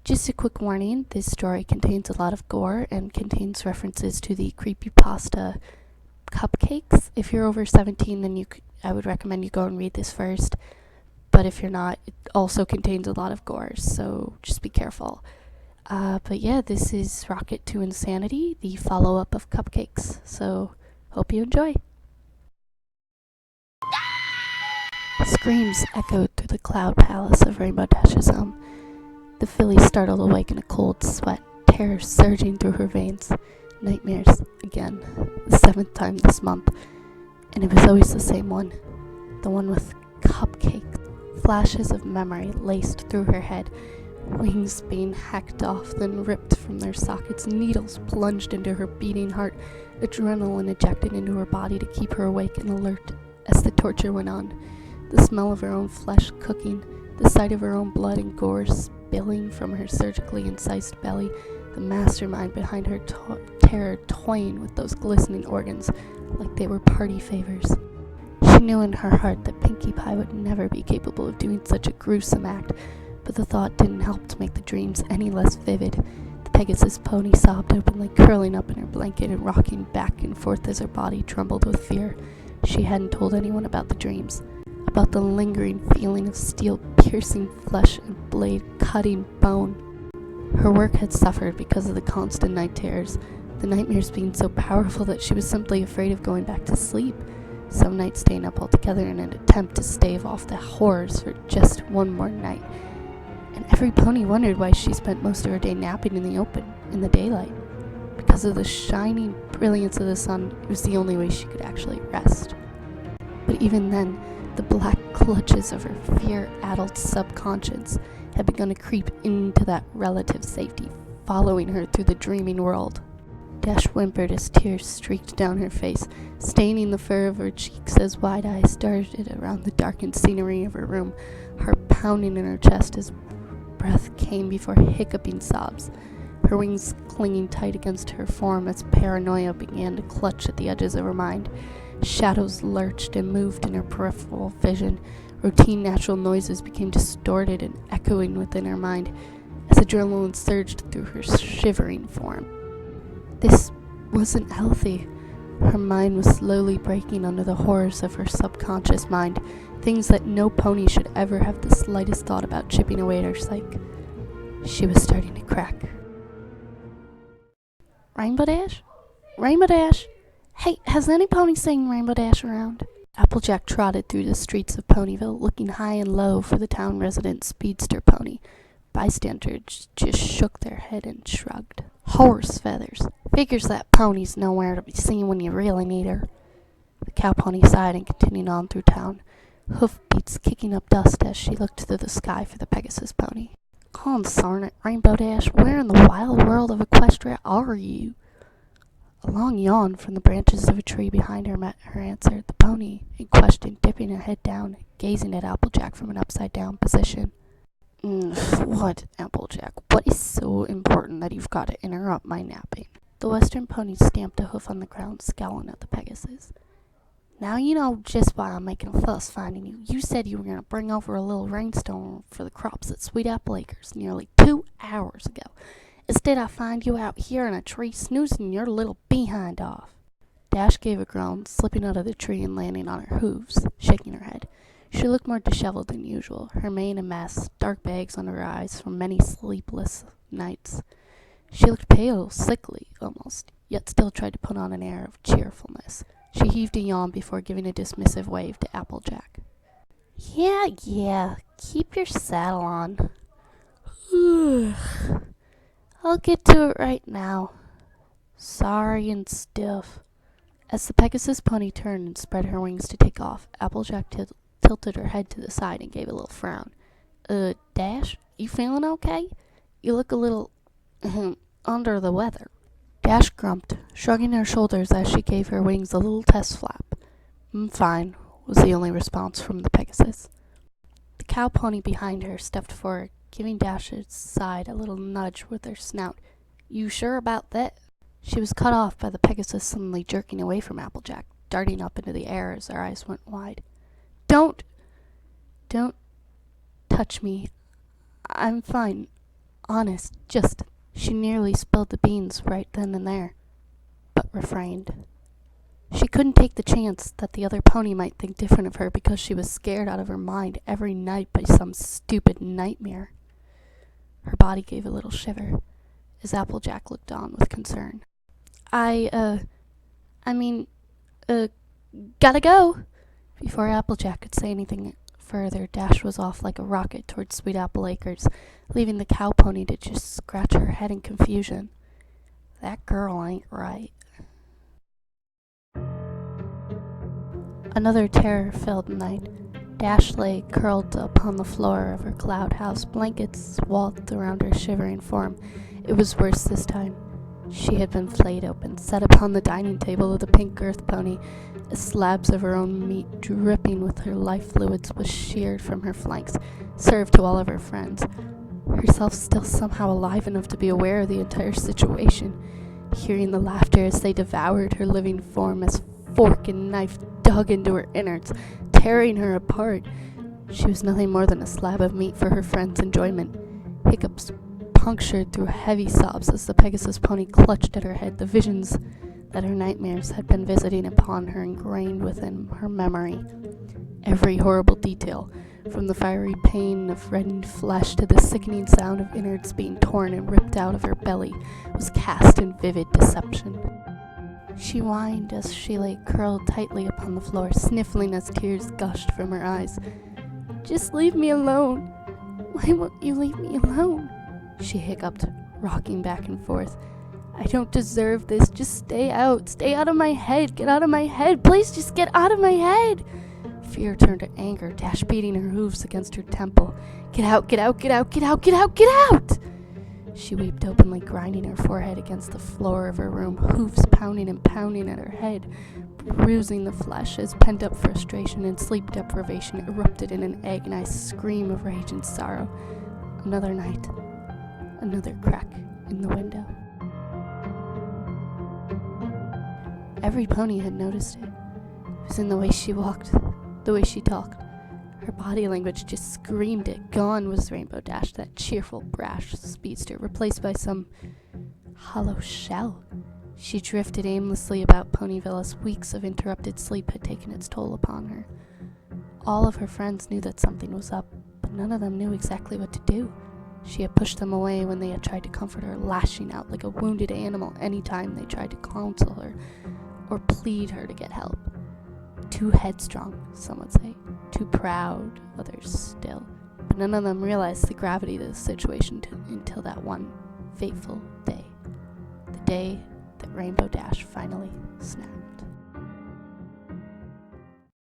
Just a quick warning, this story contains a lot of gore and contains references to the creepypasta Cupcakes. If you're over 17, then I would recommend you go and read this first. But if you're not, it also contains a lot of gore, so just be careful. But yeah, this is Rocket to Insanity, the follow-up of Cupcakes. So, hope you enjoy. Screams echoed through the cloud palace of Rainbow Dash's home. The filly startled awake in a cold sweat, terror surging through her veins. Nightmares, again, the 7th time this month. And it was always the same one. The one with cupcakes. Flashes of memory laced through her head. Wings being hacked off, then ripped from their sockets. Needles plunged into her beating heart. Adrenaline ejected into her body to keep her awake and alert as the torture went on. The smell of her own flesh cooking. The sight of her own blood and gore spilling from her surgically incised belly, the mastermind behind her terror toying with those glistening organs like they were party favors. She knew in her heart that Pinkie Pie would never be capable of doing such a gruesome act, but the thought didn't help to make the dreams any less vivid. The Pegasus pony sobbed openly, curling up in her blanket and rocking back and forth as her body trembled with fear. She hadn't told anyone about the dreams, about the lingering feeling of steel-piercing flesh and blade-cutting bone. Her work had suffered because of the constant night terrors, the nightmares being so powerful that she was simply afraid of going back to sleep, some nights staying up altogether in an attempt to stave off the horrors for just one more night. And every pony wondered why she spent most of her day napping in the open, in the daylight. Because of the shining brilliance of the sun, it was the only way she could actually rest. But even then, the black clutches of her fear-addled subconscious had begun to creep into that relative safety, following her through the dreaming world. Dash whimpered as tears streaked down her face, staining the fur of her cheeks as wide eyes darted around the darkened scenery of her room, heart pounding in her chest as breath came before hiccuping sobs, her wings clinging tight against her form as paranoia began to clutch at the edges of her mind. Shadows lurched and moved in her peripheral vision. Routine natural noises became distorted and echoing within her mind as adrenaline surged through her shivering form. This wasn't healthy. Her mind was slowly breaking under the horrors of her subconscious mind, things that no pony should ever have the slightest thought about chipping away at her psyche. She was starting to crack. Rainbow Dash? Rainbow Dash? Hey, has any pony seen Rainbow Dash around? Applejack trotted through the streets of Ponyville, looking high and low for the town resident speedster pony. Bystanders just shook their head and shrugged. Horse feathers. Figures that pony's nowhere to be seen when you really need her. The cow pony sighed and continued on through town, hoofbeats kicking up dust as she looked through the sky for the Pegasus pony. Consarn it, Rainbow Dash, where in the wild world of Equestria are you? A long yawn from the branches of a tree behind her met her answer, the pony, in question, dipping her head down, gazing at Applejack from an upside-down position. What, Applejack? What is so important that you've got to interrupt my napping? The western pony stamped a hoof on the ground, scowling at the Pegasus. Now you know just why I'm making a fuss finding you. You said you were going to bring over a little rainstorm for the crops at Sweet Apple Acres nearly 2 hours ago. Instead, I find you out here in a tree snoozing your little behind off. Dash gave a groan, slipping out of the tree and landing on her hooves, shaking her head. She looked more disheveled than usual, her mane a mess, dark bags under her eyes from many sleepless nights. She looked pale, sickly, almost, yet still tried to put on an air of cheerfulness. She heaved a yawn before giving a dismissive wave to Applejack. Yeah, keep your saddle on. I'll get to it right now. Sorry and stiff. As the Pegasus pony turned and spread her wings to take off, Applejack tilted her head to the side and gave a little frown. Dash, you feeling okay? You look a little, under the weather. Dash grumped, shrugging her shoulders as she gave her wings a little test flap. Fine, was the only response from the Pegasus. The cow pony behind her stepped forward, giving Dash's side a little nudge with her snout. You sure about that? She was cut off by the Pegasus suddenly jerking away from Applejack, darting up into the air as her eyes went wide. Don't touch me. I'm fine. Honest, she nearly spilled the beans right then and there, but refrained. She couldn't take the chance that the other pony might think different of her because she was scared out of her mind every night by some stupid nightmare. Her body gave a little shiver as Applejack looked on with concern. I mean, gotta go. Before Applejack could say anything further, Dash was off like a rocket towards Sweet Apple Acres, leaving the cow pony to just scratch her head in confusion. That girl ain't right. Another terror-filled night. Dash lay curled upon the floor of her cloud house, blankets swathed around her shivering form. It was worse this time. She had been flayed open, set upon the dining table of the pink earth pony. Slabs of her own meat, dripping with her life fluids, was sheared from her flanks, served to all of her friends. Herself still somehow alive enough to be aware of the entire situation, hearing the laughter as they devoured her living form as fork and knife dug into her innards, tearing her apart. She was nothing more than a slab of meat for her friends' enjoyment. Hiccups punctured through heavy sobs as the Pegasus pony clutched at her head, the visions that her nightmares had been visiting upon her ingrained within her memory. Every horrible detail, from the fiery pain of reddened flesh to the sickening sound of innards being torn and ripped out of her belly, was cast in vivid deception. She whined as she lay curled tightly upon the floor, sniffling as tears gushed from her eyes. "Just leave me alone. Why won't you leave me alone?" she hiccuped, rocking back and forth. "I don't deserve this. Just stay out. Stay out of my head. Get out of my head. Please just get out of my head." Fear turned to anger, Dash beating her hooves against her temple. "Get out, get out, get out, get out, get out, get out!" She wept openly, grinding her forehead against the floor of her room, hoofs pounding and pounding at her head, bruising the flesh as pent-up frustration and sleep deprivation erupted in an agonized scream of rage and sorrow. Another night. Another crack in the window. Every pony had noticed it. It was in the way she walked, the way she talked. Her body language just screamed it. Gone was Rainbow Dash, that cheerful, brash speedster, replaced by some hollow shell. She drifted aimlessly about Ponyville as weeks of interrupted sleep had taken its toll upon her. All of her friends knew that something was up, but none of them knew exactly what to do. She had pushed them away when they had tried to comfort her, lashing out like a wounded animal any time they tried to counsel her or plead her to get help. Too headstrong, some would say. Too proud, others still. But none of them realized the gravity of the situation until that one fateful day. The day that Rainbow Dash finally snapped.